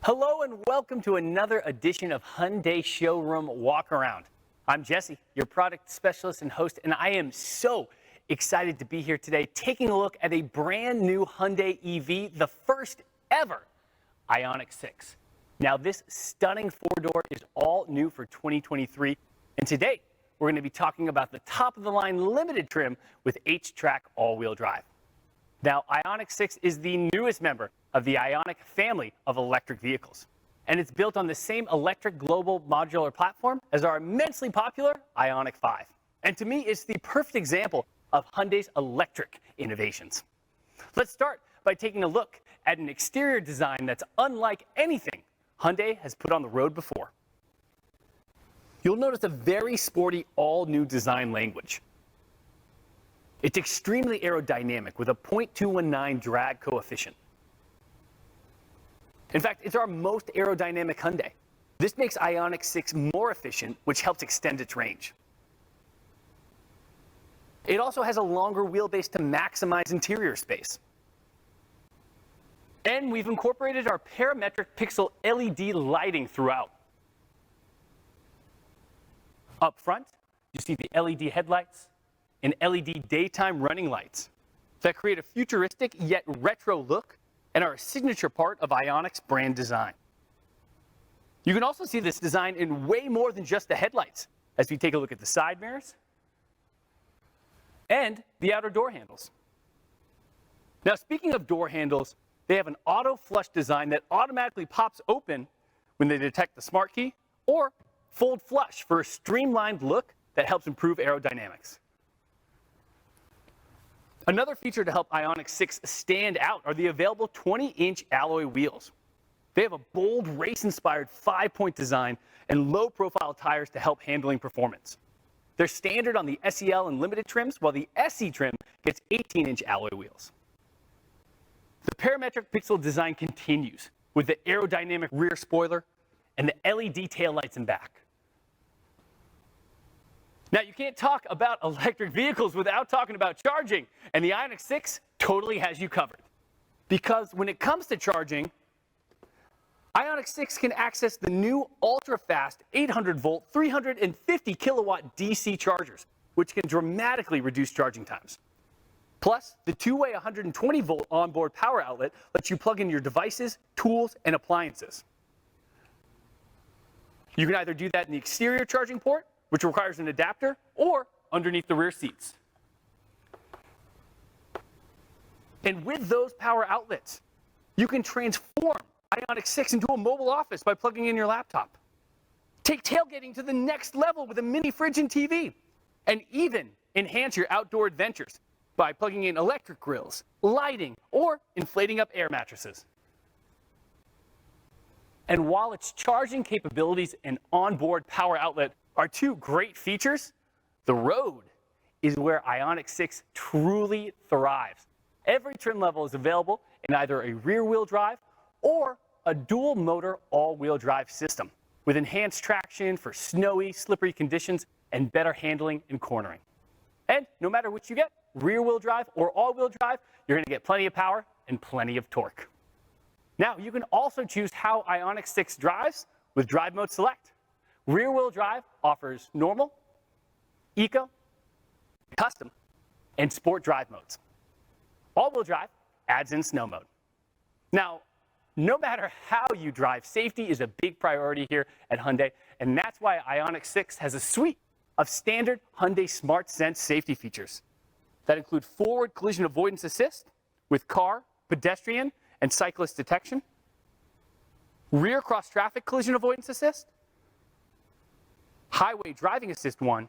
Hello and welcome to another edition of Hyundai Showroom Walk Around. I'm Jesse, your product specialist and host, and I am so excited to be here today taking a look at a brand new Hyundai EV, the first ever Ioniq 6. Now this stunning four-door is all new for 2023, and today we're going to be talking about the top-of-the-line limited trim with H-Track all-wheel drive. Now, Ioniq 6 is the newest member of the Ioniq family of electric vehicles, and it's built on the same electric global modular platform as our immensely popular Ioniq 5. And to me, it's the perfect example of Hyundai's electric innovations. Let's start by taking a look at an exterior design that's unlike anything Hyundai has put on the road before. You'll notice a very sporty all-new design language. It's extremely aerodynamic with a 0.219 drag coefficient. In fact, it's our most aerodynamic Hyundai. This makes Ioniq 6 more efficient, which helps extend its range. It also has a longer wheelbase to maximize interior space. And we've incorporated our parametric pixel LED lighting throughout. Up front, you see the LED headlights and LED daytime running lights that create a futuristic yet retro look and are a signature part of Ioniq's brand design. You can also see this design in way more than just the headlights as we take a look at the side mirrors and the outer door handles. Now, speaking of door handles, they have an auto flush design that automatically pops open when they detect the smart key, or fold flush for a streamlined look that helps improve aerodynamics. Another feature to help Ioniq 6 stand out are the available 20-inch alloy wheels. They have a bold, race-inspired 5-point design and low-profile tires to help handling performance. They're standard on the SEL and limited trims, while the SE trim gets 18-inch alloy wheels. The parametric pixel design continues with the aerodynamic rear spoiler and the LED taillights in back. Now, you can't talk about electric vehicles without talking about charging, and the Ioniq 6 totally has you covered. Because when it comes to charging, Ioniq 6 can access the new ultra-fast 800-volt, 350-kilowatt DC chargers, which can dramatically reduce charging times. Plus, the two-way 120-volt onboard power outlet lets you plug in your devices, tools, and appliances. You can either do that in the exterior charging port, which requires an adapter, or underneath the rear seats. And with those power outlets, you can transform Ioniq 6 into a mobile office by plugging in your laptop. Take tailgating to the next level with a mini fridge and TV, and even enhance your outdoor adventures by plugging in electric grills, lighting, or inflating up air mattresses. And while its charging capabilities and onboard power outlet are two great features, the road is where Ioniq 6 truly thrives. Every trim level is available in either a rear-wheel drive or a dual-motor all-wheel drive system with enhanced traction for snowy, slippery conditions and better handling and cornering. And no matter which you get, rear-wheel drive or all-wheel drive, you're going to get plenty of power and plenty of torque. Now, you can also choose how Ioniq 6 drives with Drive Mode Select. Rear-wheel drive offers normal, eco, custom, and sport drive modes. All-wheel drive adds in snow mode. Now, no matter how you drive, safety is a big priority here at Hyundai, and that's why Ioniq 6 has a suite of standard Hyundai Smart Sense safety features that include forward collision avoidance assist with car, pedestrian, and cyclist detection, rear cross-traffic collision avoidance assist, highway driving assist 1,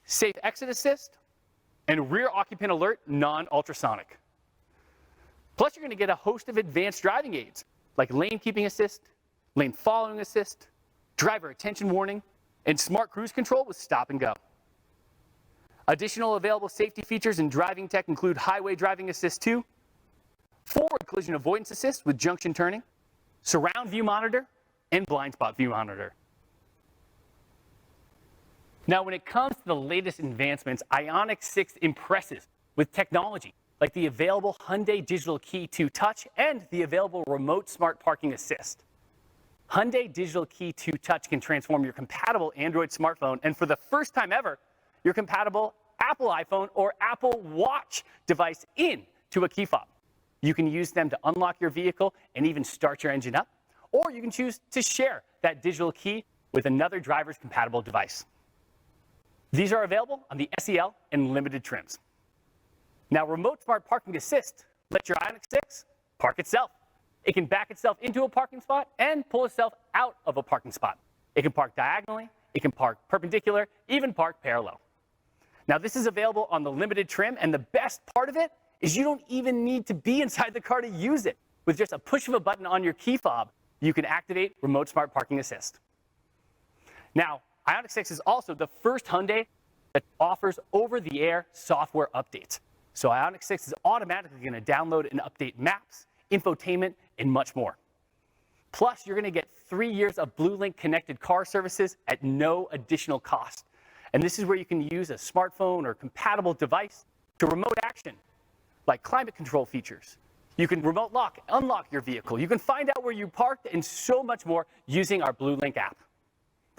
safe exit assist, and rear occupant alert non-ultrasonic. Plus, you're going to get a host of advanced driving aids like lane keeping assist, lane following assist, driver attention warning, and smart cruise control with stop and go. Additional available safety features in driving tech include highway driving assist 2, forward collision avoidance assist with junction turning, surround view monitor, and blind spot view monitor. Now, when it comes to the latest advancements, Ioniq 6 impresses with technology like the available Hyundai Digital Key 2 Touch and the available Remote Smart Parking Assist. Hyundai Digital Key 2 Touch can transform your compatible Android smartphone and for the first time ever, your compatible Apple iPhone or Apple Watch device into a key fob. You can use them to unlock your vehicle and even start your engine up, or you can choose to share that digital key with another driver's compatible device. These are available on the SEL and limited trims. Now, Remote Smart Parking Assist lets your Ioniq 6 park itself. It can back itself into a parking spot and pull itself out of a parking spot. It can park diagonally, it can park perpendicular, even park parallel. Now, this is available on the limited trim, and the best part of it is you don't even need to be inside the car to use it. With just a push of a button on your key fob, you can activate Remote Smart Parking Assist. Now, Ioniq 6 is also the first Hyundai that offers over-the-air software updates. So Ioniq 6 is automatically going to download and update maps, infotainment, and much more. Plus, you're going to get 3 years of BlueLink connected car services at no additional cost. And this is where you can use a smartphone or compatible device to remote action, like climate control features. You can remote lock, unlock your vehicle. You can find out where you parked and so much more using our BlueLink app.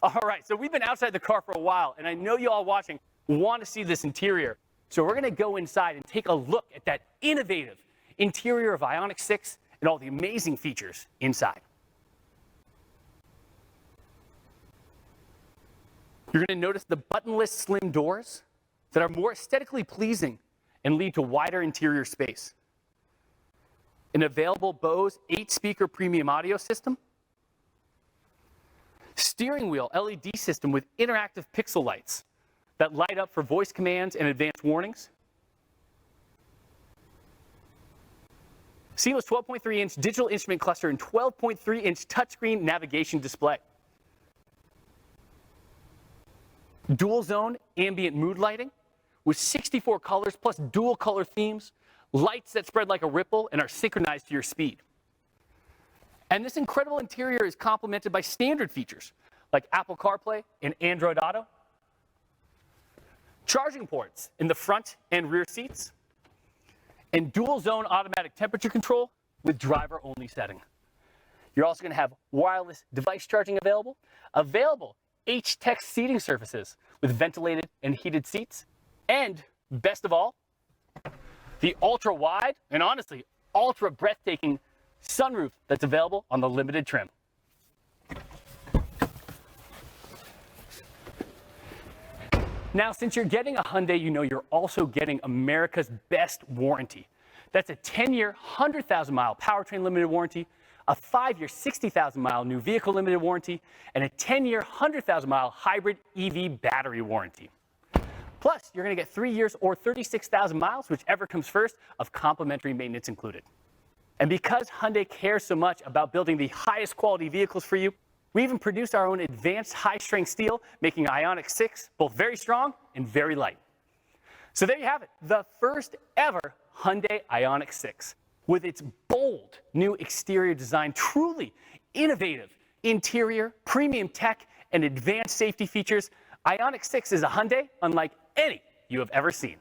All right, so we've been outside the car for a while, and I know you all watching want to see this interior. So we're going to go inside and take a look at that innovative interior of Ioniq 6 and all the amazing features inside. You're going to notice the buttonless slim doors that are more aesthetically pleasing and lead to wider interior space. An available Bose 8-speaker premium audio system. Steering wheel LED system with interactive pixel lights that light up for voice commands and advanced warnings. Seamless 12.3-inch digital instrument cluster and 12.3-inch touchscreen navigation display. Dual zone ambient mood lighting with 64 colors plus dual color themes, lights that spread like a ripple and are synchronized to your speed. And this incredible interior is complemented by standard features like Apple CarPlay and Android Auto, charging ports in the front and rear seats, and dual zone automatic temperature control with driver-only setting. You're also going to have wireless device charging available H-Tech seating surfaces with ventilated and heated seats, and best of all, the ultra-wide and honestly ultra-breathtaking sunroof that's available on the limited trim. Now, since you're getting a Hyundai, you know you're also getting America's best warranty. That's a 10-year, 100,000-mile powertrain limited warranty, a 5-year, 60,000-mile new vehicle limited warranty, and a 10-year, 100,000-mile hybrid EV battery warranty. Plus, you're going to get 3 years or 36,000 miles, whichever comes first, of complimentary maintenance included. And because Hyundai cares so much about building the highest quality vehicles for you, we even produced our own advanced high-strength steel, making Ioniq 6 both very strong and very light. So there you have it, the first ever Hyundai Ioniq 6. With its bold new exterior design, truly innovative interior, premium tech, and advanced safety features, Ioniq 6 is a Hyundai unlike any you have ever seen.